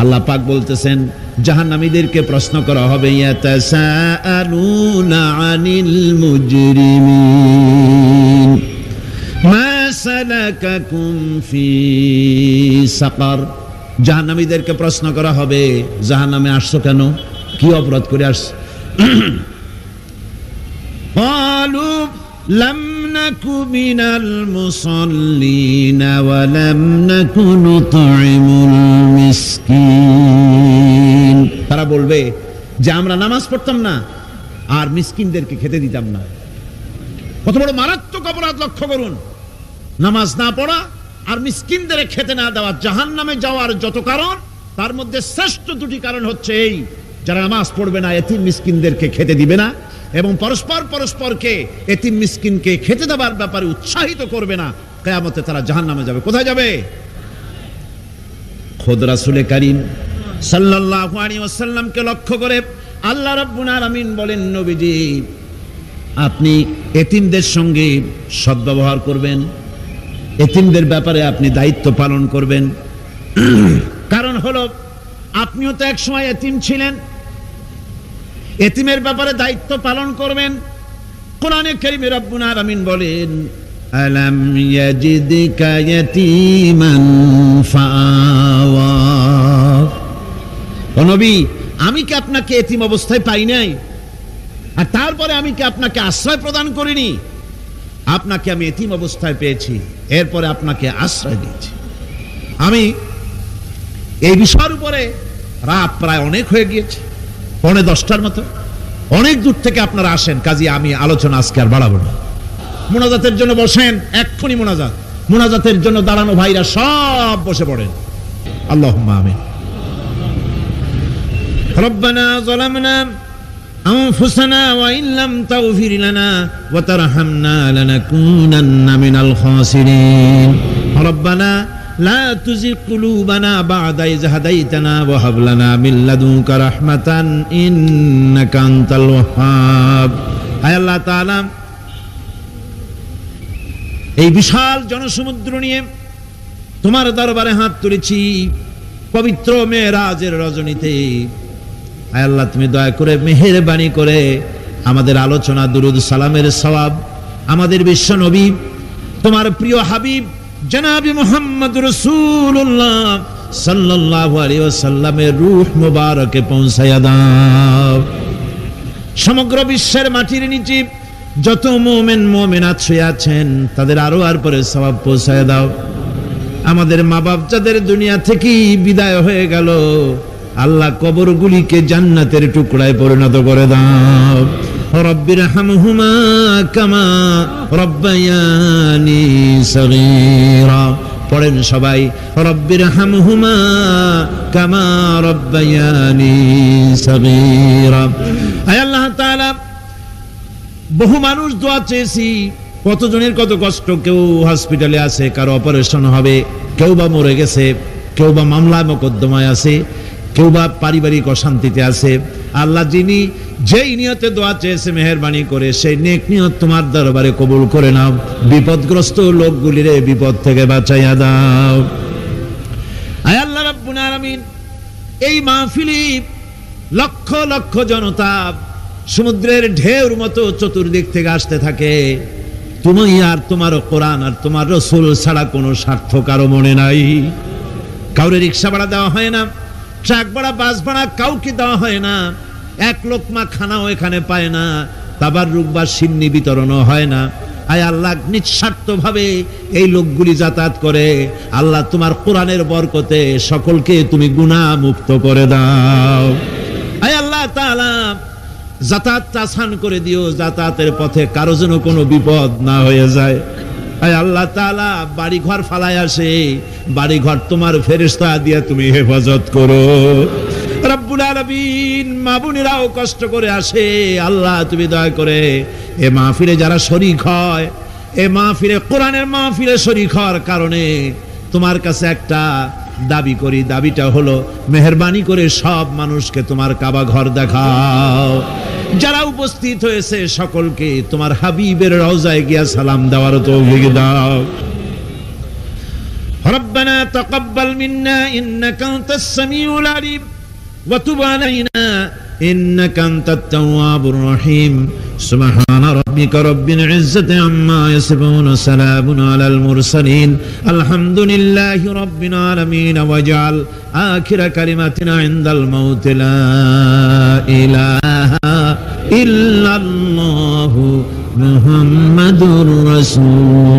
আল্লাহ পাক বলতেছেন জাহান্নামীদেরকে প্রশ্ন করা হবে, ইয়াতাসাআলুনা আনিল মুজরিমিন মা সালাকাকুম ফি সাকার। জাহান্নামীদেরকে প্রশ্ন করা হবে, জাহান্নামে আসছো কেন, কি অপরাধ করে আসছো? ক্বালু লাম নাকু মিনাল মুসাল্লিন ওয়া লাম নাকু নুতঈমুল মিসকিন। তারা বলবে যে আমরা নামাজ পড়তাম না আর মিসকিনদেরকে খেতে দিতাম না। কত বড় মারাত্মক অপরাধ লক্ষ্য করুন। নামাজ না পড়া আর মিসকিনদের খেতে না দেওয়া, জাহান্নামে যাওয়ার যত কারণ তার মধ্যে শ্রেষ্ঠ দুটি কারণ হচ্ছে এই, যারা নামাজ পড়বে না, এতিম মিসকিনদেরকে খেতে দিবে না, এবং পরস্পরকে এতিম মিসকিনকে খেতে দেওয়ার ব্যাপারে উৎসাহিত করবে না, কিয়ামতে তারা জাহান্নামে যাবে। কোথায় যাবে? খোদ রাসূল কারীম সাল্লাল্লাহু আলাইহি ওয়াসাল্লামকে লক্ষ্য করে আল্লাহ রাব্বুল আলামিন বলেন, নবীজি আপনি এতিমদের সঙ্গে সদ্ব্যবহার করবেন, এতিমদের ব্যাপারে আপনি দায়িত্ব পালন করবেন। কারণ হলো আপনিও তো এক সময় এতিম ছিলেন, এতিমের ব্যাপারে দায়িত্ব পালন করবেন। কোরআনে কারীমে রব্বুল আলামিন বলেন, আলাম ইয়াজিদকা ইয়াতীমান ফাআওয়া। ও নবী, আমি কি আপনাকে এতিম অবস্থায় পাই নাই? আর তারপরে আমি কি আপনাকে আশ্রয় প্রদান করিনি? আপনাকে আমি এতিম অবস্থায় পেয়েছি, এরপরে আপনাকে আশ্রয় দিয়েছি। আমি এই বিষয়ের উপরে রাত প্রায় অনেক হয়ে গিয়েছে, 9:45 মতো, অনেক দূর থেকে আপনারা আসেন, কাজে আমি আলোচনা আজকে আর বাড়াবো না। মুনাজাতের জন্য বসেন, এক্ষুনি মুনাজাতের জন্য দাঁড়ানো ভাইরা সব বসে পড়েন। আল্লাহুম্মা আমিন। রব্বানা যালামনা আনফুসানা ওয়া ইন লাম তাগফির লানা ওয়া তারহামনা লানাকুনান্না মিনাল খাসিরিন। রব্বানা লা তুযিগ কুলুবানা বা'দা ইয হাদাইতানা ওয়া হাব লানা মিন লাদুনকা রাহমাতান ইন্নাকা আনতাল ওয়াহ্হাব। হে আল্লাহ তাআলা, এই বিশাল জনসমুদ্র নিয়ে তোমার দরবারে হাত তুলেছি পবিত্র মেরাজের রজনীতে। হে আল্লাহ, তুমি দয়া করে মেহেরবানি করে আমাদের আলোচনা, দুরুদ সালামের সওয়াব আমাদের বিশ্ব নবী তোমার প্রিয় হাবিব জনাবি মুহাম্মদ রাসূলুল্লাহ সাল্লাল্লাহু আলাইহি ওয়াসাল্লামের রূহ মুবারকে পৌঁছায়া দাও। সমগ্র বিশ্বের মাটির নিচে যত মুমিন মুমিনাত শুয়ে আছেন তাদের আরো আর পরে সওয়াব পৌঁছায়া দাও। আমাদের মা বাপ যাদের দুনিয়া থেকে বিদায় হয়ে গেল, আল্লাহ কবরগুলিকে জান্নাতের টুকরায় পরিণত করে দাও। রব্বিরহামহুমা কামা রব্বায়ানি সগীরা। পড়েন সবাই, রব্বিরহামহুমা কামা রব্বায়ানি সগীরা। হে আল্লাহ তাআলা, বহু মানুষ দোয়া চেয়েছি, কতজনের কত কষ্ট, কেউ হসপিটালে আছে, কারো অপারেশন হবে, কেউ বা মরে গেছে, কেউ বা মামলা মোকদ্দমায় আছে, কেউ বা পারিবারিক অশান্তিতে আছে। আল্লাহ যিনি যেই নিয়তে দোয়া চেয়েছে মেহেরবানি করে সেই নেক নিয়ত তোমার দরবারে কবুল করে নাও। বিপদগ্রস্ত লোকগুলির বিপদ থেকে বাঁচাইয়া দাও। আয় আল্লাহ রাব্বুল আলামিন, এই মাহফিলে লক্ষ লক্ষ জনতা সমুদ্রের ঢেউর মতো চতুর্দিক থেকে আসতে থাকে। তুমি আর তোমার কোরআন আর তোমার রাসূল ছাড়া কোনো স্বার্থ কারো মনে নাই। কাউরে রিকশা ভাড়া দেওয়া হয় না, ট্রাক ভাড়া, বাস ভাড়া কাউকে দেওয়া হয় না, এক লোকমা খানাও এখানে পায় না, তাবাররুক বা সিন্নি বিতরণও হয় না। আয় আল্লাহ, নিঃস্বার্থভাবে এই লোকগুলি যাতায়াত করে। আল্লাহ, তোমার কোরআনের বরকতে সকলকে তুমি গুনাহ মুক্ত করে দাও। আয় আল্লাহ তাআলা, যাতায়াতটা আসান করে দিও, যাতায়াতের পথে কারো যেন কোনো বিপদ না হয়ে যায়। আয় আল্লাহ তাআলা, বাড়ি ঘর ফালায় আসে, বাড়ি ঘর তোমার ফেরেশতা দিয়ে তুমি হেফাজত করো। রব্বুল আলামিন, মা বোনেরাও কষ্ট করে আসে, আল্লাহ তুমি দয়া করে এ মাহফিলে যারা শরীক হয়, এ মাহফিলে কোরআনের মাহফিলে শরীক হওয়ার কারণে তোমার কাছে একটা দাবি করি, দাবিটা হলো মেহেরবানি করে সব মানুষকে তোমার কাবা ঘর দেখাও। যারা উপস্থিত হয়েছে সকলকে তোমার হাবিবের রওজায় গিয়া সালাম দেওয়ার তৌফিক দাও। রব্বানা তাকাব্বাল মিন্না ইন্নাকা আনতাস সামিউল আলিম ওয়া তুব আলাইনা ইন্নাকা আনতাত তাওয়াবুর রহিম। সুবহান রাব্বিকা রাব্বিল ইজ্জাতি আম্মা ইয়াসিফুন ওয়া সালামুন আলাল মুরসালিন আলহামদুলিল্লাহি রাব্বিল আলামিন। ওয়াজআল আখিরা কালিমাতিনা ইনদাল মাউত লা ইলাহা ইল্লাল্লাহু মুহাম্মাদুর রাসূল।